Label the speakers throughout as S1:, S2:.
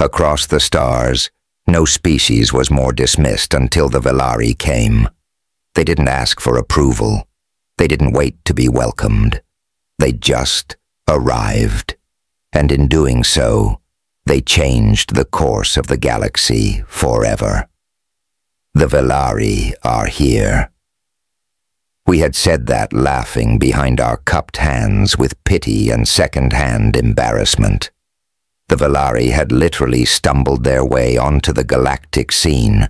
S1: Across the stars, no species was more dismissed until the Velari came. They didn't ask for approval. They didn't wait to be welcomed. They just arrived. And in doing so, they changed the course of the galaxy forever. The Velari are here. We had said that laughing behind our cupped hands with pity and second-hand embarrassment. The Velari had literally stumbled their way onto the galactic scene,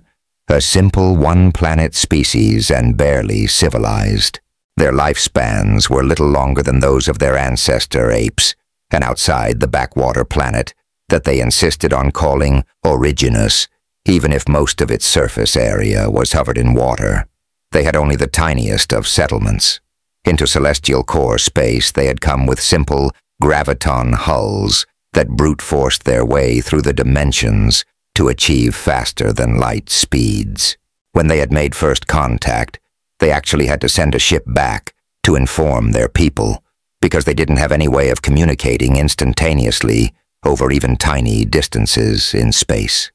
S1: a simple one-planet species and barely civilized. Their lifespans were little longer than those of their ancestor apes, and outside the backwater planet that they insisted on calling Originus, even if most of its surface area was covered in water. They had only the tiniest of settlements. Into celestial core space they had come with simple graviton hulls that brute-forced their way through the dimensions to achieve faster-than-light speeds. When they had made first contact, they actually had to send a ship back to inform their people, because they didn't have any way of communicating instantaneously over even tiny distances in space.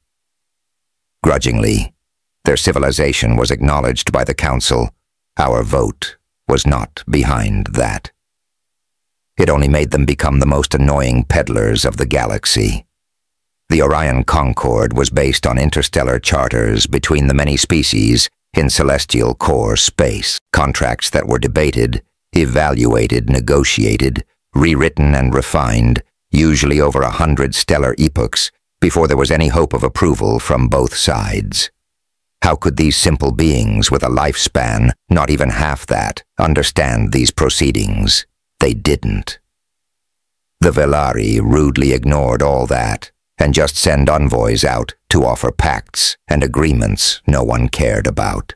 S1: Grudgingly, their civilization was acknowledged by the Council. Our vote was not behind that. It only made them become the most annoying peddlers of the galaxy. The Orion Concord was based on interstellar charters between the many species in celestial core space, contracts that were debated, evaluated, negotiated, rewritten and refined, usually over 100 stellar epochs, before there was any hope of approval from both sides. How could these simple beings with a lifespan, not even half that, understand these proceedings? They didn't. The Velari rudely ignored all that and just sent envoys out to offer pacts and agreements no one cared about.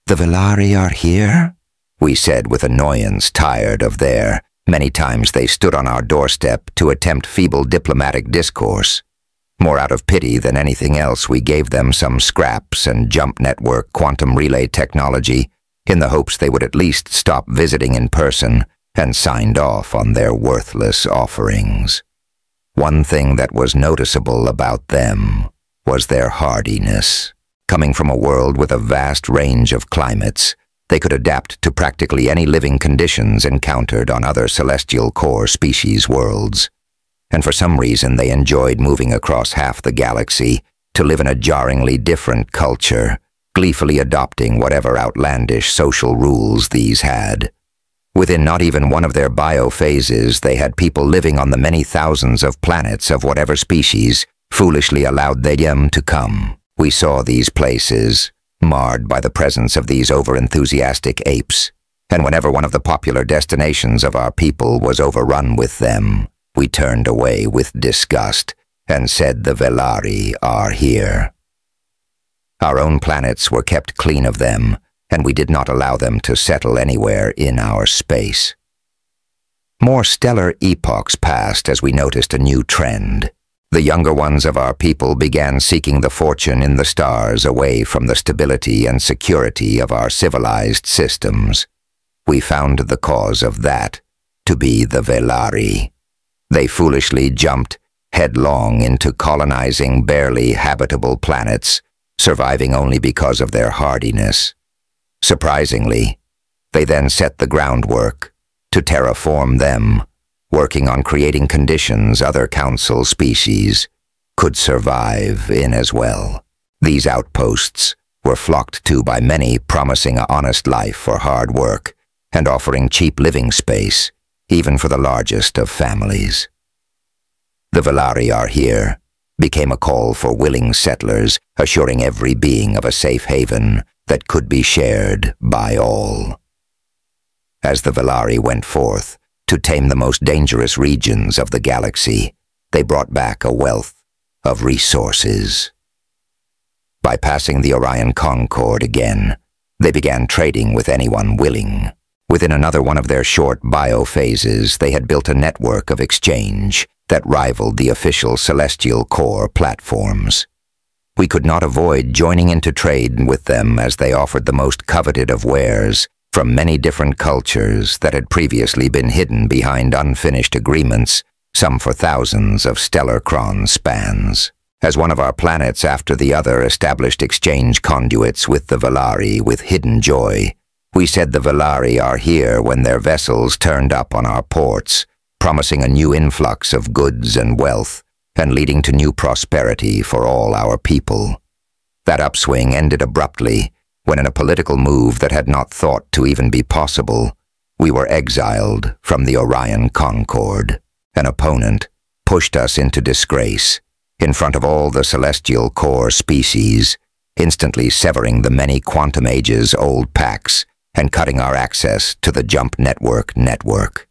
S1: "The Velari are here?" we said with annoyance, tired of their many times they stood on our doorstep to attempt feeble diplomatic discourse. More out of pity than anything else, we gave them some scraps and jump network quantum relay technology in the hopes they would at least stop visiting in person and signed off on their worthless offerings. One thing that was noticeable about them was their hardiness. Coming from a world with a vast range of climates, they could adapt to practically any living conditions encountered on other celestial core species worlds. And for some reason they enjoyed moving across half the galaxy to live in a jarringly different culture, gleefully adopting whatever outlandish social rules these had. Within not even one of their biophases, they had people living on the many thousands of planets of whatever species foolishly allowed them to come. We saw these places, marred by the presence of these over-enthusiastic apes, and whenever one of the popular destinations of our people was overrun with them, we turned away with disgust and said the Velari are here. Our own planets were kept clean of them, and we did not allow them to settle anywhere in our space. More stellar epochs passed as we noticed a new trend. The younger ones of our people began seeking the fortune in the stars away from the stability and security of our civilized systems. We found the cause of that to be the Velari. They foolishly jumped headlong into colonizing barely habitable planets, surviving only because of their hardiness. Surprisingly, they then set the groundwork to terraform them, working on creating conditions other council species could survive in as well. These outposts were flocked to by many, promising an honest life for hard work and offering cheap living space, even for the largest of families. The Velari are here became a call for willing settlers, assuring every being of a safe haven that could be shared by all. As the Velari went forth to tame the most dangerous regions of the galaxy, they brought back a wealth of resources. By passing the Orion Concord again, they began trading with anyone willing. Within another one of their short biophases, they had built a network of exchange that rivaled the official Celestial Core platforms. We could not avoid joining into trade with them as they offered the most coveted of wares from many different cultures that had previously been hidden behind unfinished agreements some for thousands of stellar chron spans. As one of our planets after the other established exchange conduits with the Velari with hidden joy, we said the Velari are here when their vessels turned up on our ports, promising a new influx of goods and wealth, and leading to new prosperity for all our people. That upswing ended abruptly when, in a political move that had not thought to even be possible, we were exiled from the Orion Concord. An opponent pushed us into disgrace in front of all the celestial core species, instantly severing the many quantum ages old pacts and cutting our access to the Jump Network.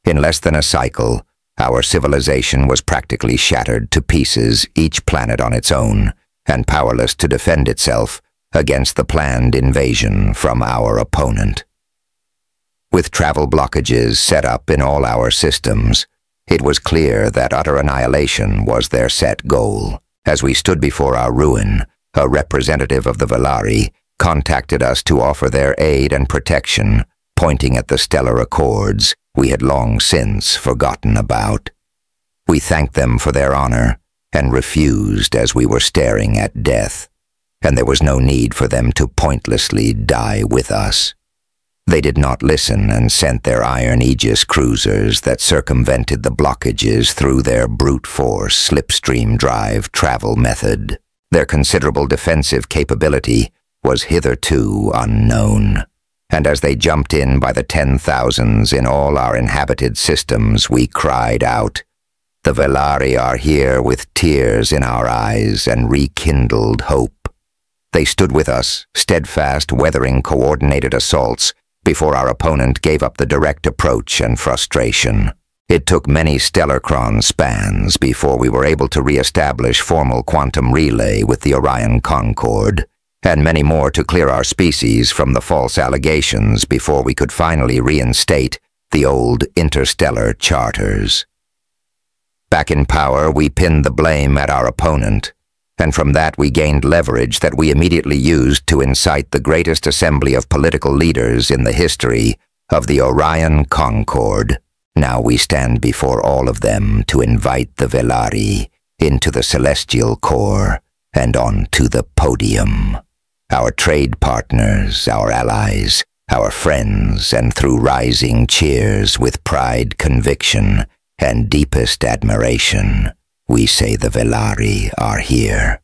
S1: In less than a cycle, our civilization was practically shattered to pieces, each planet on its own, and powerless to defend itself against the planned invasion from our opponent. With travel blockages set up in all our systems, it was clear that utter annihilation was their set goal. As we stood before our ruin, a representative of the Velari contacted us to offer their aid and protection, pointing at the stellar accords we had long since forgotten about. We thanked them for their honor and refused as we were staring at death, and there was no need for them to pointlessly die with us. They did not listen and sent their Iron Aegis cruisers that circumvented the blockages through their brute force slipstream drive travel method. Their considerable defensive capability was hitherto unknown, and as they jumped in by the 10,000s in all our inhabited systems, we cried out, "The Velari are here," with tears in our eyes and rekindled hope. They stood with us, steadfast, weathering coordinated assaults, before our opponent gave up the direct approach and frustration. It took many stellar chron spans before we were able to re-establish formal quantum relay with the Orion Concord, and many more to clear our species from the false allegations before we could finally reinstate the old interstellar charters. Back in power, we pinned the blame at our opponent, and from that we gained leverage that we immediately used to incite the greatest assembly of political leaders in the history of the Orion Concord. Now we stand before all of them to invite the Velari into the celestial core and onto the podium. Our trade partners, our allies, our friends, and through rising cheers with pride, conviction, and deepest admiration, we say the Velari are here.